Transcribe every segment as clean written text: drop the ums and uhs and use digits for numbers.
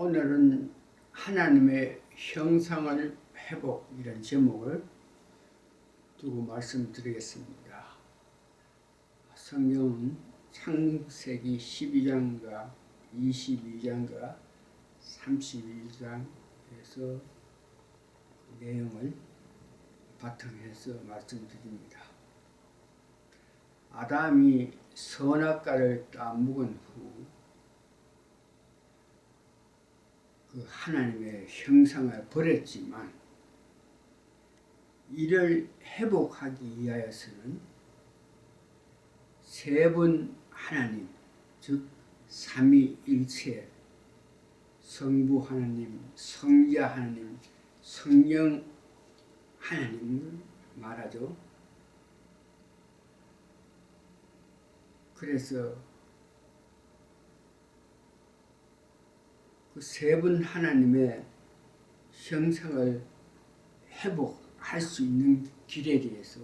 오늘은 하나님의 형상을 회복이라는 제목을 두고 말씀드리겠습니다. 성경은 창세기 12장과 22장과 31장에서 내용을 바탕해서 말씀드립니다. 아담이 선악과를 따먹은 후 그 하나님의 형상을 버렸지만 이를 회복하기 위하여서는 세 분 하나님, 즉 삼위일체, 성부 하나님, 성자 하나님, 성령 하나님을 말하죠. 그래서 그 세 분 하나님의 형상을 회복할 수 있는 길에 대해서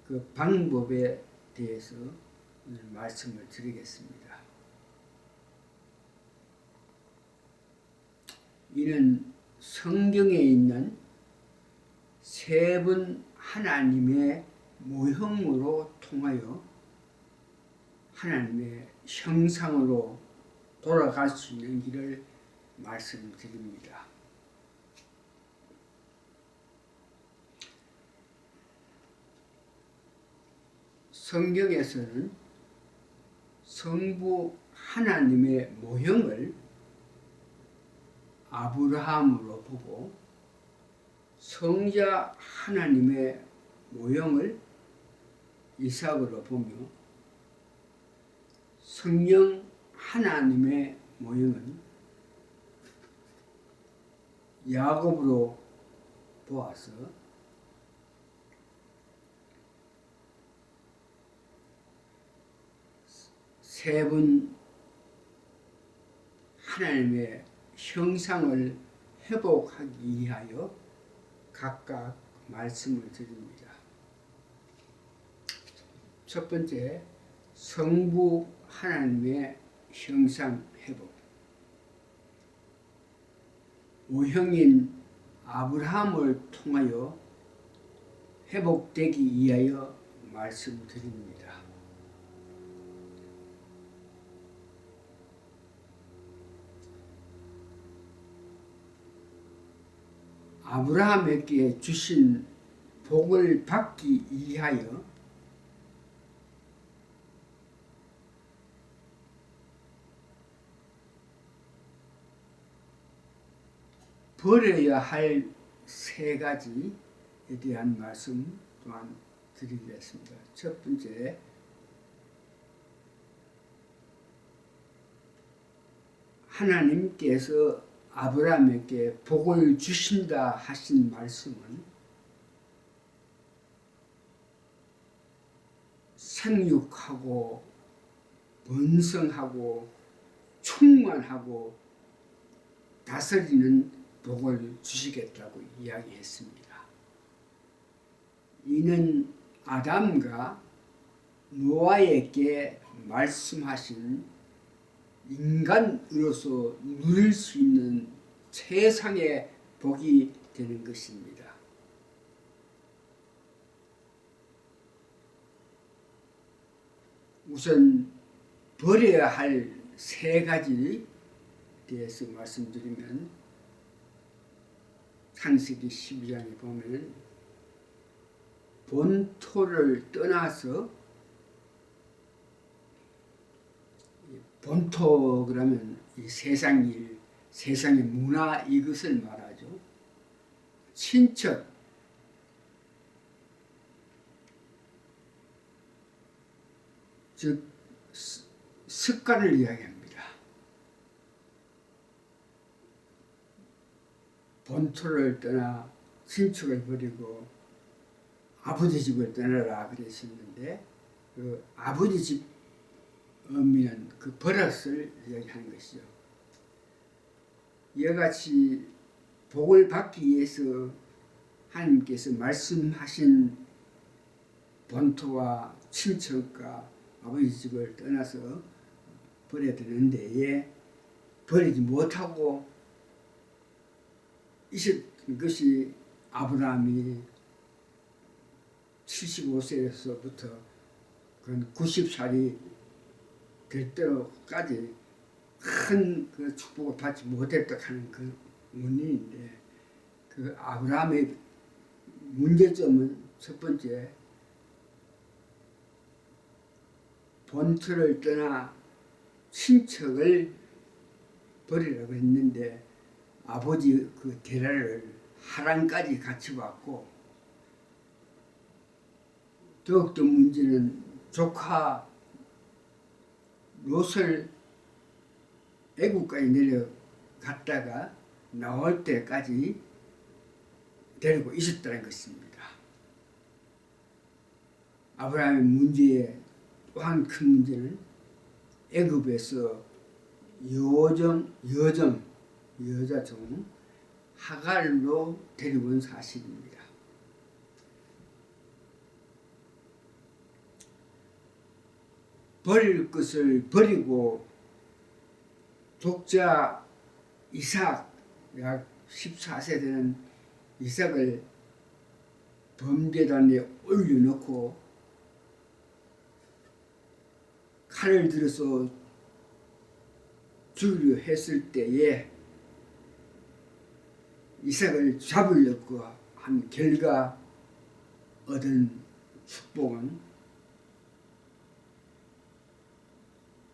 그 방법에 대해서 오늘 말씀을 드리겠습니다. 이는 성경에 있는 세 분 하나님의 모형으로 통하여 하나님의 형상으로 돌아갈 수 있는 길을 말씀드립니다. 성경에서는 성부 하나님의 모형을 아브라함으로 보고 성자 하나님의 모형을 이삭으로 보며 성령 하나님의 모형은 야곱으로 보아서 세 분 하나님의 형상을 회복하기 위하여 각각 말씀을 드립니다. 첫 번째, 성부 하나님의 형상 회복. 모형인 아브라함을 통하여 회복되기 위하여 말씀드립니다. 아브라함에게 주신 복을 받기 위하여 버려야 할 세 가지에 대한 말씀 또한 드리겠습니다. 첫 번째, 하나님께서 아브라함에게 복을 주신다 하신 말씀은 생육하고 번성하고 충만하고 다스리는 복을 주시겠다고 이야기했습니다. 이는 아담과 노아에게 말씀하신 인간으로서 누릴 수 있는 최상의 복이 되는 것입니다. 우선 버려야 할 세 가지에 대해서 말씀드리면 창세기 12장에 보면 본토를 떠나서, 본토 그러면 이 세상 일, 세상의 문화 이것을 말하죠. 친척, 즉 습관을 이야기합니다. 본토를 떠나 친척을 버리고 아버지 집을 떠나라 그랬었는데 그 아버지 집 의미는 그 버릇을 이야기하는 것이죠. 이와 같이 복을 받기 위해서 하나님께서 말씀하신 본토와 친척과 아버지 집을 떠나서 버려야 되는 데에 버리지 못하고 있었던 것이 아브라함이 75세에서부터 90살이 될 때까지 큰 그 축복을 받지 못했다 하는 그 원인인데, 그 아브라함의 문제점은 첫 번째, 본토를 떠나 친척을 버리라고 했는데 아버지 그 데라를 하란까지 같이 왔고, 더욱더 문제는 조카 롯을 애국까지 내려갔다가 나올 때까지 데리고 있었다는 것입니다. 아브라함의 문제의 또 한 큰 문제는 애굽에서 여자종 하갈로 데려온 사실입니다. 버릴 것을 버리고 독자 이삭, 약 14세 되는 이삭을 번제단에 올려놓고 칼을 들어서 죽이려 했을 때에 이삭을 잡으려고 한 결과 얻은 축복은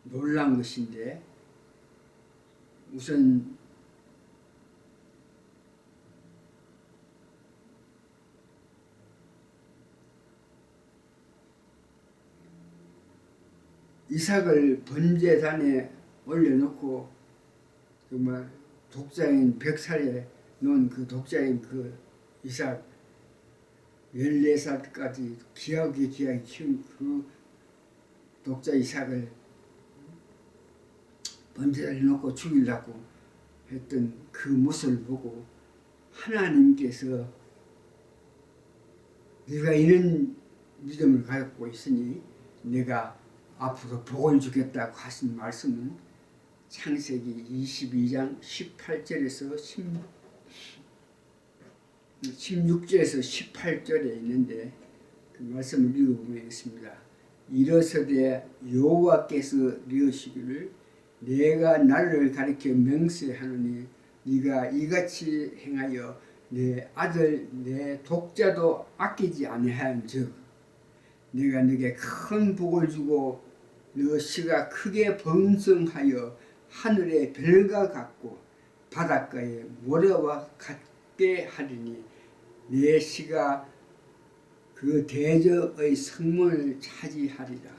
놀란 것인데, 우선 이삭을 번제단에 올려놓고 정말 독자인 벽살에 놓은 그 독자인 그 이삭 14살까지 귀하게 키운 그 독자 이삭을 번제단에 놓고 죽이려고 했던 그 모습을 보고 하나님께서 네가 이런 믿음을 갖고 있으니 내가 앞으로 복을 주겠다고 하신 말씀은 창세기 22장 18절에서 16절에서 18절에 있는데, 그 말씀을 읽어보면 있습니다. 이르시되 여호와께서 이르시기를 내가 나를 가리켜 맹세하노니 네가 이같이 행하여 내 아들 내 독자도 아끼지 아니하연즉 내가 네게 큰 복을 주고 너 씨가 크게 번성하여 하늘의 별과 같고 바닷가의 모래와 같게 하리니 내 씨가 그 대적의 성문을 차지하리라.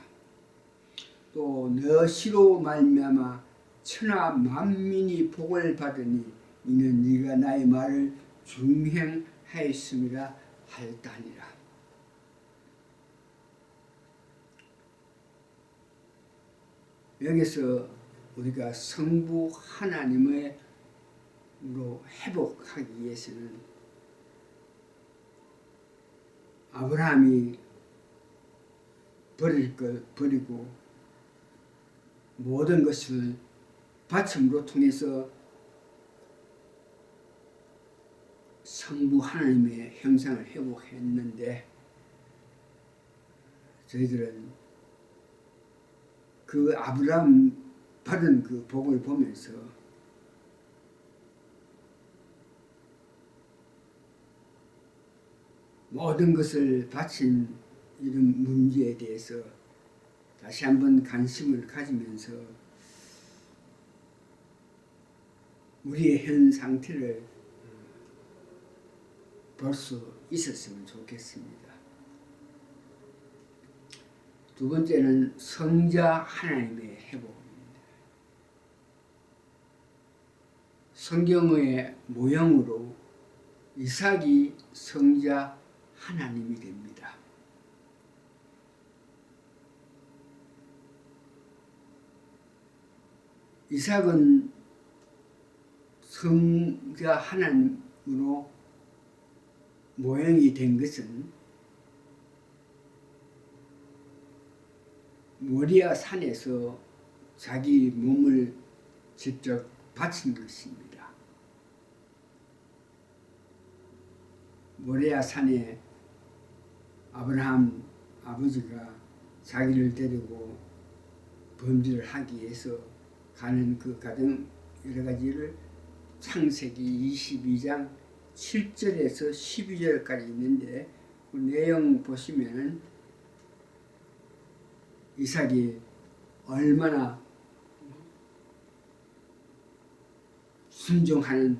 또 너 씨로 말미암아 천하 만민이 복을 받으니 이는 네가 나의 말을 중행하였음이라 하였다니라. 여기서 우리가 성부 하나님으로 회복하기 위해서는 아브라함이 버릴 걸 버리고 모든 것을 바침으로 통해서 성부 하나님의 형상을 회복했는데, 저희들은 그 아브라함 받은 그 복을 보면서 모든 것을 바친 이런 문제에 대해서 다시 한번 관심을 가지면서 우리의 현 상태를 볼 수 있었으면 좋겠습니다. 두 번째는 성자 하나님의 회복입니다. 성경의 모형으로 이삭이 성자 하나님이 됩니다. 이삭은 성자 하나님으로 모형이 된 것은 모리아 산에서 자기 몸을 직접 바친 것입니다. 모레아 산에 아브라함 아버지가 자기를 데리고 범죄를 하기 위해서 가는 그 과정 여러 가지를 창세기 22장 7절에서 12절까지 있는데 그 내용 보시면은 이삭이 얼마나 순종하는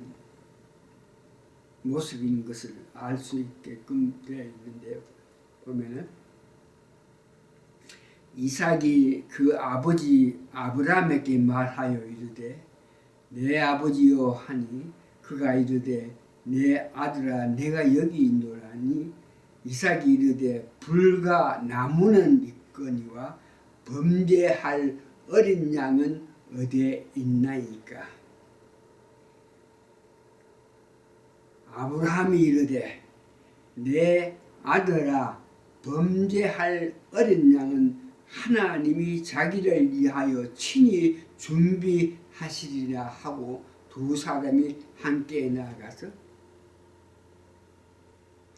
모습인 것을 알 수 있게끔 되어 있는데요. 보면은 이삭이 그 아버지 아브라함에게 말하여 이르되 내 아버지여 하니 그가 이르되 내 아들아 내가 여기 있노라니 이삭이 이르되 불과 나무는 있거니와 범죄할 어린 양은 어디에 있나이까. 아브라함이 이르되 내 아들아 범죄할 어린 양은 하나님이 자기를 위하여 친히 준비하시리라 하고 두 사람이 함께 나아가서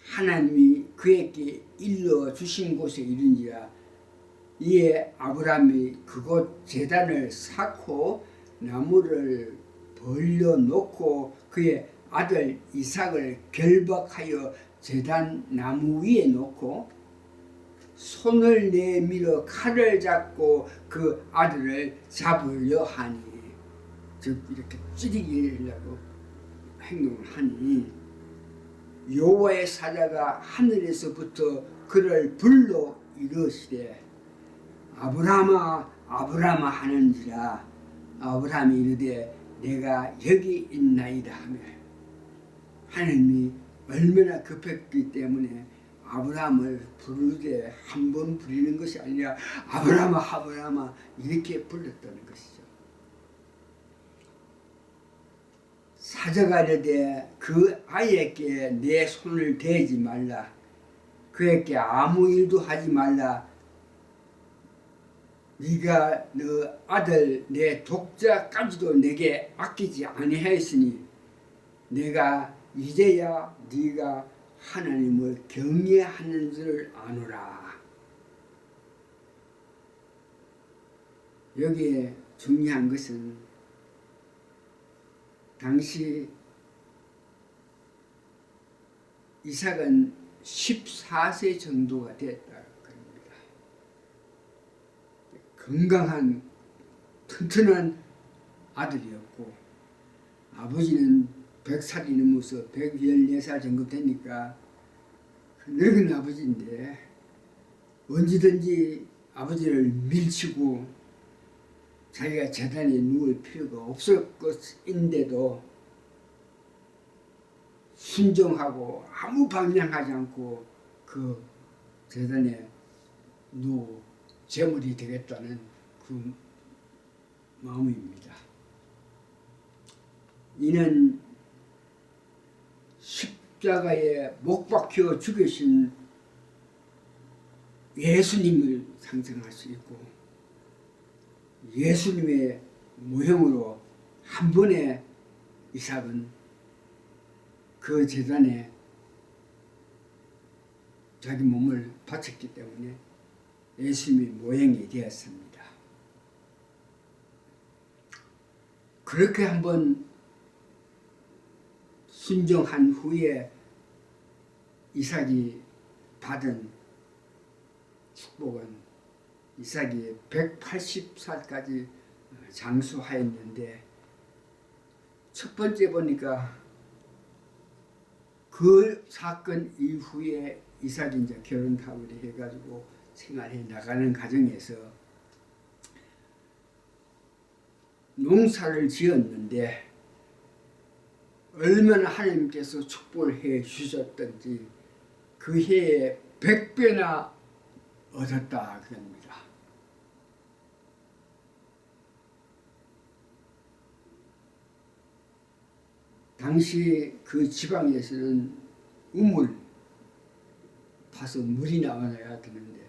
하나님이 그에게 일러 주신 곳에 이른지라. 이에 아브라함이 그곳 제단을 쌓고 나무를 벌려놓고 그의 아들 이삭을 결박하여 제단 나무 위에 놓고 손을 내밀어 칼을 잡고 그 아들을 잡으려 하니, 즉 이렇게 찌르기려고 행동을 하니 여호와의 사자가 하늘에서부터 그를 불러 이르시되 아브라함아 아브라함아 하는지라. 아브라함이 이르되 내가 여기 있나이다 하며 하나님이 얼마나 급했기 때문에 아브라함을 부르되 한 번 부르는 것이 아니라 아브라함아 아브라함아 이렇게 불렀다는 것이죠. 사자가 이르되 그 아이에게 내 손을 대지 말라. 그에게 아무 일도 하지 말라. 네가 너 아들 내 독자까지도 내게 아끼지 아니하였으니 내가 이제야 네가 하나님을 경외하는 줄 아노라. 여기에 중요한 것은 당시 이삭은 14세 정도가 됐다 그럽니다. 건강한 튼튼한 아들이었고 아버지는 100살이 넘어서 114살 정도 되니까 늙은 아버지인데 언제든지 아버지를 밀치고 자기가 제단에 누울 필요가 없을 것인데도 순종하고 아무 방향하지 않고 그 제단에 누워 제물이 되겠다는 그 마음입니다. 이는 십자가에 못 박혀 죽으신 예수님을 상상할 수 있고 예수님의 모형으로 한 번에 이삭은 그 제단에 자기 몸을 바쳤기 때문에 예수님의 모형이 되었습니다. 그렇게 한번 순종한 후에 이삭이 받은 축복은 이삭이 180살까지 장수하였는데 첫 번째 보니까 그 사건 이후에 이삭이 이제 결혼하고 해가지고 생활해 나가는 과정에서 농사를 지었는데 얼마나 하나님께서 축복을 해 주셨던지 그 해에 100배나 얻었다 그럽니다. 당시 그 지방에서는 우물 파서 물이 나와야 되는데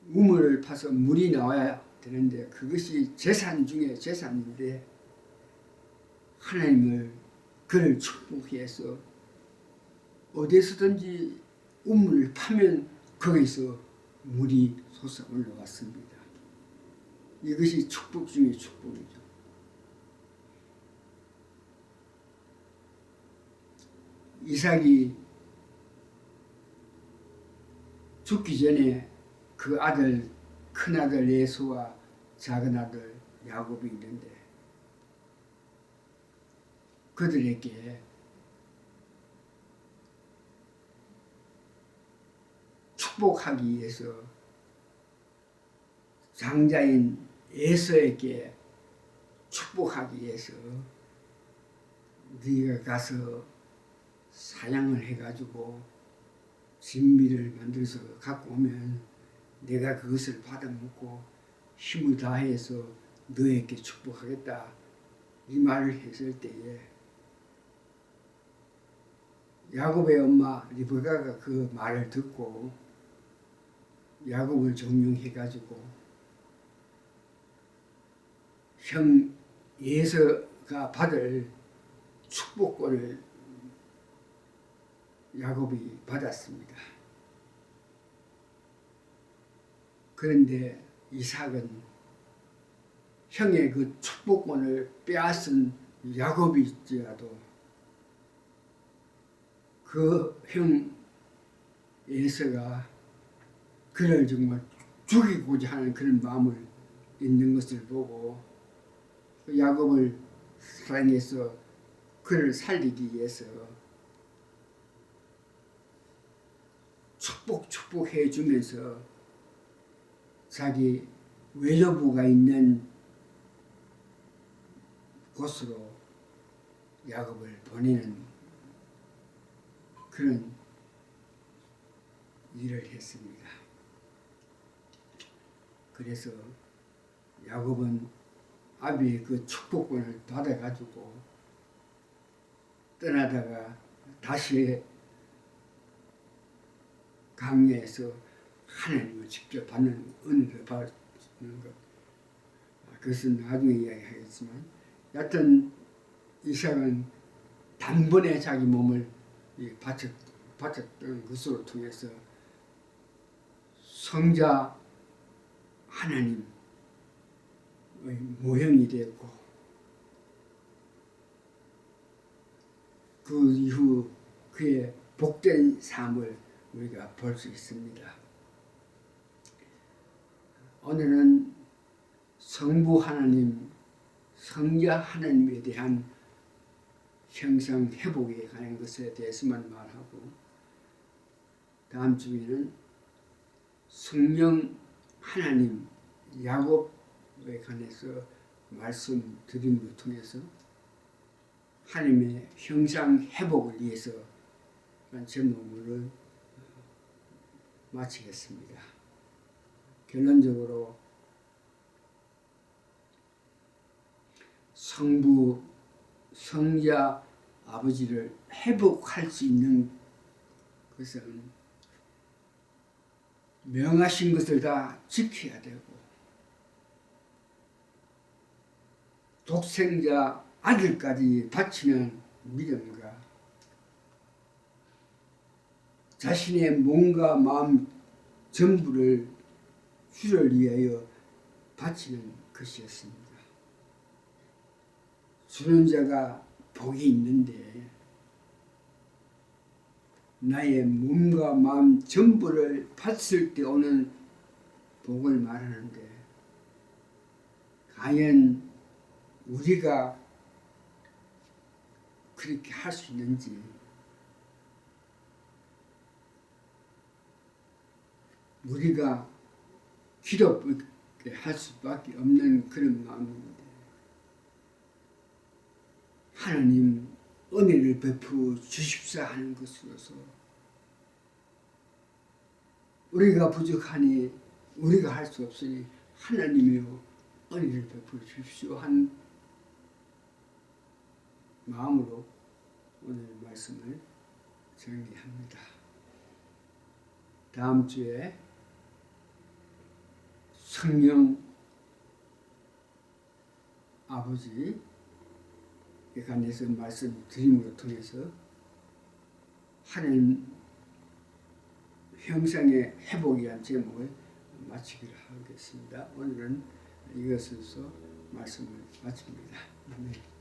우물을 파서 물이 나와야 되는데 그것이 재산 중에 재산인데 하나님을 그를 축복해서 어디서든지 우물을 파면 거기서 물이 솟아 올라왔습니다. 이것이 축복 중의 축복이죠. 이삭이 죽기 전에 그 아들, 큰아들 에서와 작은아들 야곱이 있는데 그들에게 축복하기 위해서 장자인 에서에게 축복하기 위해서 네가 가서 사냥을 해가지고 진미를 만들어서 갖고 오면 내가 그것을 받아먹고 힘을 다해서 너에게 축복하겠다 이 말을 했을 때에 야곱의 엄마 리브가가 그 말을 듣고 야곱을 종용해가지고 형 에서가 받을 축복권을 야곱이 받았습니다. 그런데 이삭은 형의 그 축복권을 빼앗은 야곱일지라도 그 형 에서가 그를 정말 죽이고자 하는 그런 마음을 있는 것을 보고 야곱을 사랑해서 그를 살리기 위해서 축복해 주면서 자기 외조부가 있는 곳으로 야곱을 보내는 그런 일을 했습니다. 그래서 야곱은 아비의 그 축복권을 받아가지고 떠나다가 다시 강야에서 하나님을 직접 받는 은혜를 받는 것. 그것은 나중에 이야기하겠지만 여하튼 이삭은 단번에 자기 몸을 바쳤던 것으로 통해서 성자 하나님의 모형이 되었고 그 이후 그의 복된 삶을 우리가 볼 수 있습니다. 오늘은 성부 하나님, 성자 하나님에 대한 형상 회복에 관한 것에 대해서만 말하고 다음 주에는 성령 하나님 야곱에 관해서 말씀드림을 통해서 하나님의 형상 회복을 위해서 제목을 마치겠습니다. 결론적으로 성부, 성자, 아버지를 회복할 수 있는 것은 명하신 것을 다 지켜야 되고 독생자 아들까지 바치는 믿음과 자신의 몸과 마음 전부를 주를 위하여 바치는 것이었습니다. 주는 자가 복이 있는데 나의 몸과 마음 전부를 바칠 때 오는 복을 말하는데 과연 우리가 그렇게 할 수 있는지 우리가 기도롭게 할 수밖에 없는 그런 마음인데 하나님 은혜를 베풀어 주십사 하는 것으로서 우리가 부족하니 우리가 할 수 없으니 하나님이여 은혜를 베풀어 주십시오 한 마음으로 오늘 말씀을 정리합니다. 다음 주에 성령 아버지에 관해서 말씀드림으로 통해서 하나님 형상의 회복에 대한 제목을 마치기로 하겠습니다. 오늘은 이것으로서 말씀을 마칩니다. 아멘.